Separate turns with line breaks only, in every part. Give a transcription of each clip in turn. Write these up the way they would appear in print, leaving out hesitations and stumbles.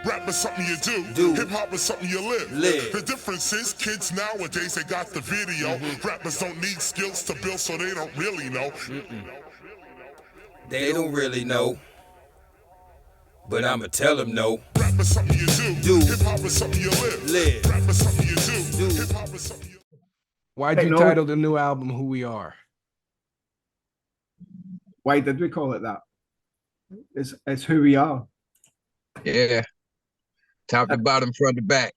Rap is something you do. Hip hop is something you live. The difference is kids nowadays, they got the video. Rappers don't need skills to build, so they don't really know.
They don't really know, but I'ma tell them no.
Rap is something you do. Hip hop is something you live. Rap is something you do. Hip hop is something you live.
Why'd you title the new album Who We Are?
Why did we call it that? It's who we are.
Yeah. Top to bottom, front to back.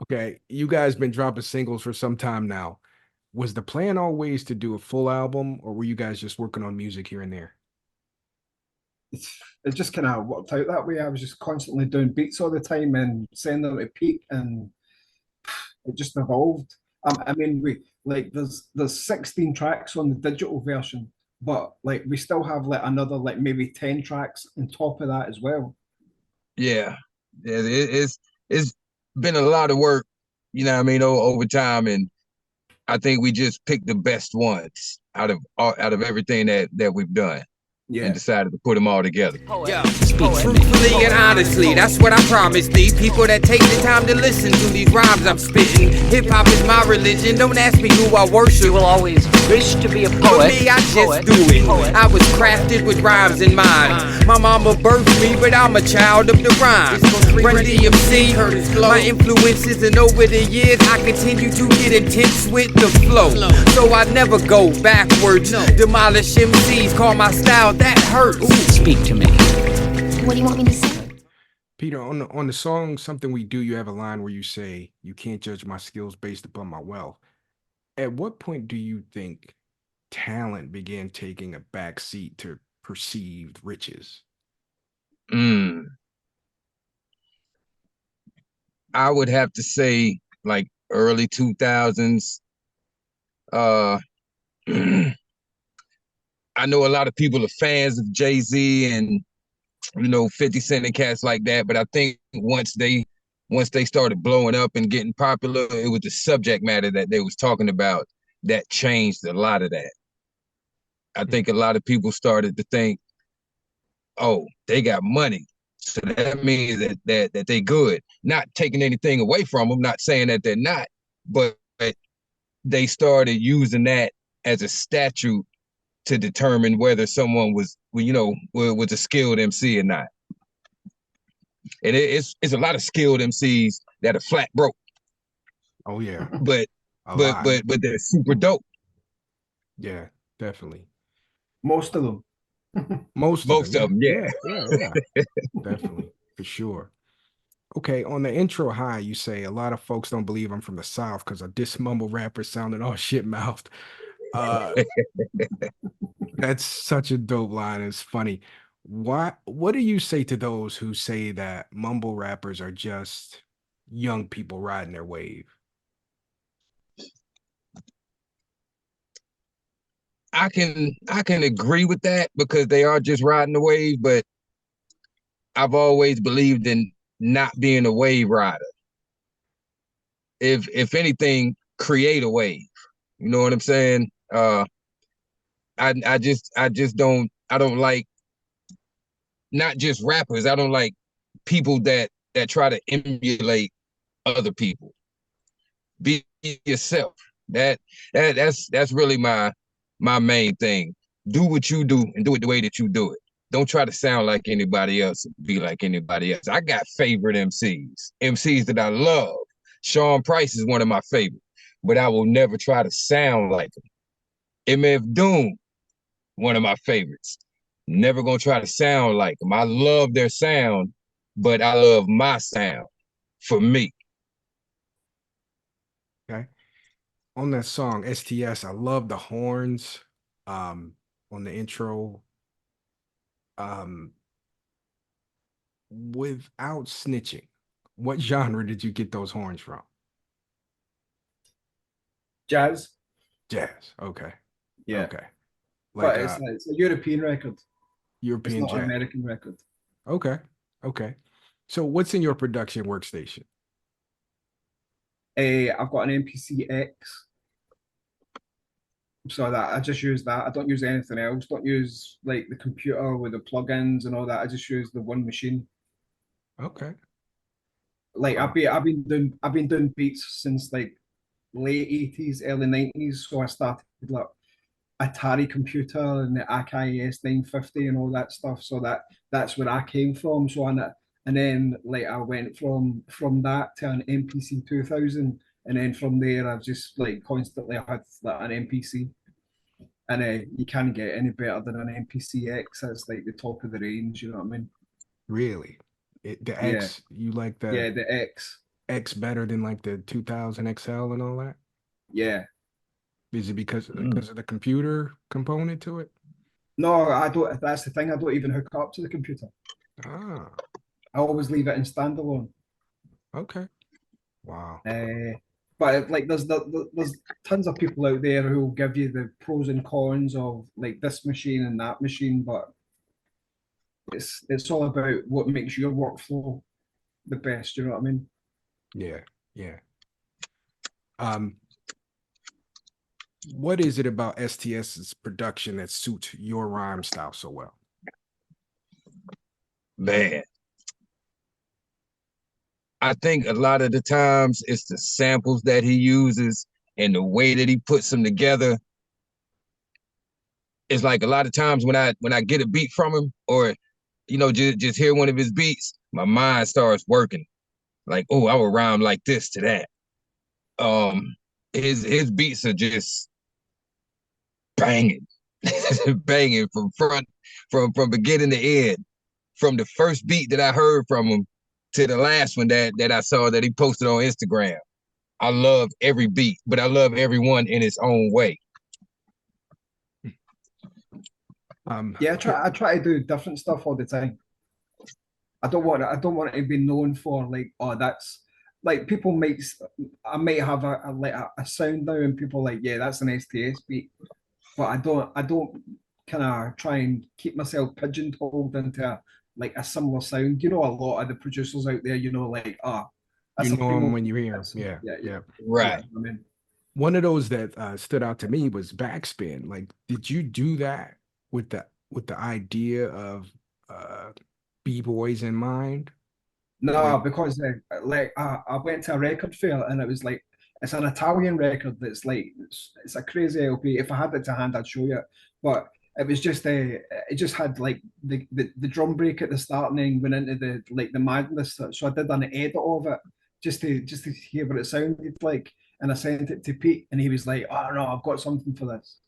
Okay, you guys been dropping singles for some time now. Was the plan always to do a full album, or were you guys just working on music here and there?
It just kind of worked out that way. I was just constantly doing beats all the time and sending them to Pete, and it just evolved. I mean, there's 16 tracks on the digital version, but like we still have like another like maybe 10 tracks on top of that as well.
Yeah, it's been a lot of work, you know what I mean, over time, and I think we just picked the best ones out of everything that we've done. Yeah. And decided to put them all together.
Yeah. Speak truthfully and honestly, that's what I promise these people that take the time to listen to these rhymes I'm spitting. Hip hop is my religion, don't ask me who I worship.
You will always wish to be a poet.
For me, I just do it. I was crafted with rhymes in mind. My mama birthed me, but I'm a child of the rhyme. Run DMC, my influences, and over the years I continue to get intense with the flow. So I never go backwards. Demolish MCs, call my style that hurts.
Speak to me.
What do you want me to say?
Peter, on the song Something We Do, you have a line where you say, "You can't judge my skills based upon my wealth." At what point do you think talent began taking a back seat to perceived riches?
I would have to say like early 2000s. I know a lot of people are fans of Jay-Z and 50 Cent and cats like that, but I think once they started blowing up and getting popular, it was the subject matter that they was talking about that changed a lot of that. I think a lot of people started to think, oh, they got money, so that means that they good. Not taking anything away from them, not saying that they're not, but they started using that as a statute to determine whether someone was a skilled MC or not. And it's a lot of skilled MCs that are flat broke.
Oh yeah.
But they're super dope.
Yeah, definitely.
Most of them.
Most of them, yeah.
Definitely, for sure. Okay, on the intro high, you say a lot of folks don't believe I'm from the South because I diss mumble rappers sounding all shit mouthed. That's such a dope line. It's funny. What do you say to those who say that mumble rappers are just young people riding their wave?
I can agree with that because they are just riding the wave, but I've always believed in not being a wave rider. If anything, create a wave. You know what I'm saying? I don't like, not just rappers, I don't like people that try to emulate other people. Be yourself. That's really my main thing. Do what you do and do it the way that you do it. Don't try to sound like anybody else, be like anybody else. I got favorite MCs that I love. Sean Price is one of my favorites, but I will never try to sound like him. MF Doom, one of my favorites. Never gonna try to sound like them. I love their sound, but I love my sound for me.
Okay. On that song STS, I love the horns on the intro. Without snitching, what genre did you get those horns from?
Jazz.
Okay.
Yeah.
Okay.
Like, but it's a European record.
European
it's not
jazz.
An American record.
Okay. So what's in your production workstation?
I've got an MPC X. So that I just use that. I don't use anything else. Don't use like the computer with the plugins and all that. I just use the one machine.
Okay.
Like
Wow.
I've been doing beats since like late 80s, early 90s. So I started like Atari computer and the Akai S950 and all that stuff. So that's where I came from. So and then like I went from that to an MPC 2000, and then from there I've just like constantly had like an MPC, and you can't get any better than an MPC X. That's like the top of the range. You know what I mean?
Really? The
Yeah,
X, you like the
yeah, the X.
X better than like the 2000 XL and all that?
Yeah.
Is it because of the computer component to it?
No, I don't. That's the thing. I don't even hook up to the computer.
Ah,
I always leave it in standalone.
okay. Wow.
But like, there's tons of people out there who will give you the pros and cons of like this machine and that machine, but it's all about what makes your workflow the best. You know what I mean?
Yeah, yeah. Um, what is it about STS's production that suits your rhyme style so well?
Man, I think a lot of the times it's the samples that he uses and the way that he puts them together. It's like a lot of times when I get a beat from him, or just hear one of his beats, my mind starts working. Like, oh, I would rhyme like this to that. His beats are just banging, banging from beginning to end. From the first beat that I heard from him to the last one that I saw that he posted on Instagram. I love every beat, but I love everyone in its own way.
Yeah, I try to do different stuff all the time. I don't want it to be known for like, oh, that's like people might I might have a sound now and people like, yeah, that's an STS beat, but I don't kind of try and keep myself pigeonholed into like a similar sound. You know, a lot of the producers out there, you know, like,
You
that's a
know them
primo.
when you hear them. Yeah,
Yeah, yeah,
yeah.
Right.
I mean,
One of those that stood out to me was backspin. Like, did you do that with the idea of b-boys in mind?
no,
Like,
because like I went to a record fair and it was like it's an Italian record that's like it's a crazy LP. If I had it to hand, I'd show you. But it was just it just had like the drum break at the start and then went into the like the madness. So I did an edit of it just to hear what it sounded like, and I sent it to Pete, and he was like, "Oh no, I've got something for this."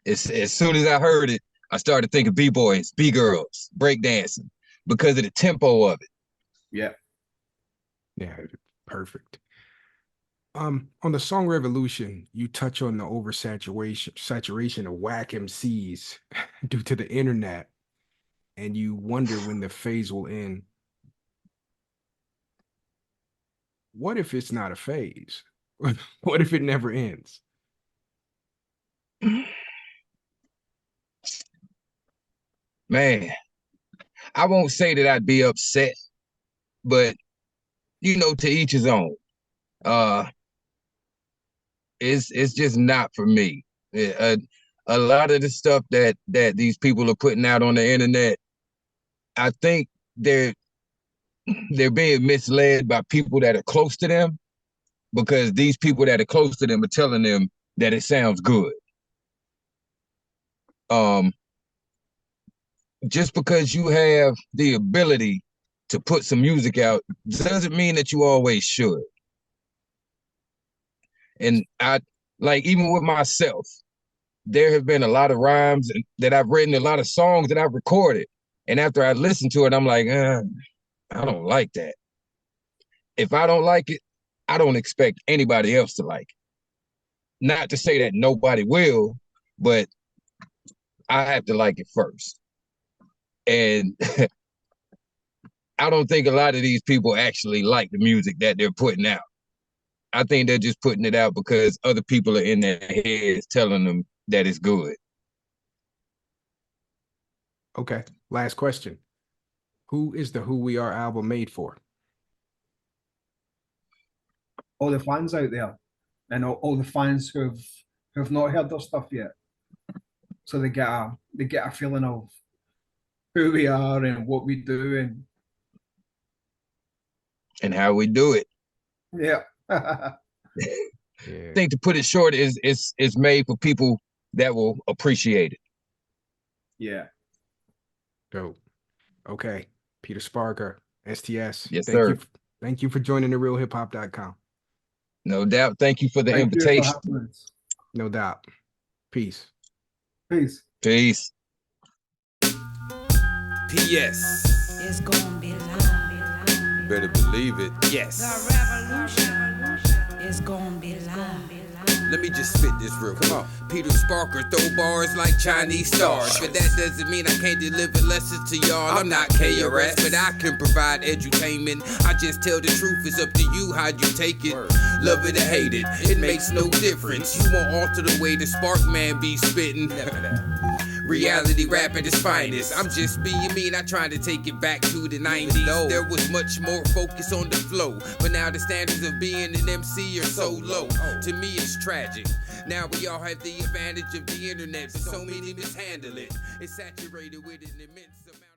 As soon as I heard it, I started thinking b-boys, b-girls, breakdancing because of the tempo of it.
Yeah.
yeah, perfect. On the song Revolution, you touch on the saturation of whack MCs due to the internet, and you wonder when the phase will end. What if it's not a phase? What if it never ends?
Man, I won't say that I'd be upset, but to each his own. Uh, it's just not for me. A lot of the stuff that these people are putting out on the internet, I think they're being misled by people that are close to them, because these people that are close to them are telling them that it sounds good. Just because you have the ability to put some music out doesn't mean that you always should. And I, like, even with myself, there have been a lot of rhymes that I've written, a lot of songs that I've recorded. And after I listen to it, I'm like, I don't like that. If I don't like it, I don't expect anybody else to like it. Not to say that nobody will, but I have to like it first. And I don't think a lot of these people actually like the music that they're putting out. I think they're just putting it out because other people are in their heads telling them that it's good.
Okay, last question. Who is the Who We Are album made for?
All the fans out there, and all the fans who have who've not heard their stuff yet, so they get a feeling of who we are and what we do,
and how we do it.
yeah.
I think to put it short is it's made for people that will appreciate it.
Yeah.
Dope. Okay. Peter Sparker, STS.
Yes, sir.
Thank you for joining the realhiphop.com.
No doubt. Thank you for the
Thank you for
invitation.
having us.
No doubt. Peace.
Peace.
Peace.
P.S.
It's gonna be long.
Better believe it. Yes.
The revolution is gonna be long.
Let me just spit this real quick. Come on. Peter Sparker throw bars like Chinese stars, but that doesn't mean I can't deliver lessons to y'all. I'm not KRS, but I can provide edutainment. I just tell the truth. It's up to you how you take it. Love it or hate it, it makes no difference. You won't alter the way the Spark Man be spitting. Reality rap at its finest. I'm just being me, not trying to take it back to the 90s. There was much more focus on the flow, but now the standards of being an MC are so low. To me, it's tragic. Now we all have the advantage of the internet, but so many mishandle it. It's saturated with an immense amount.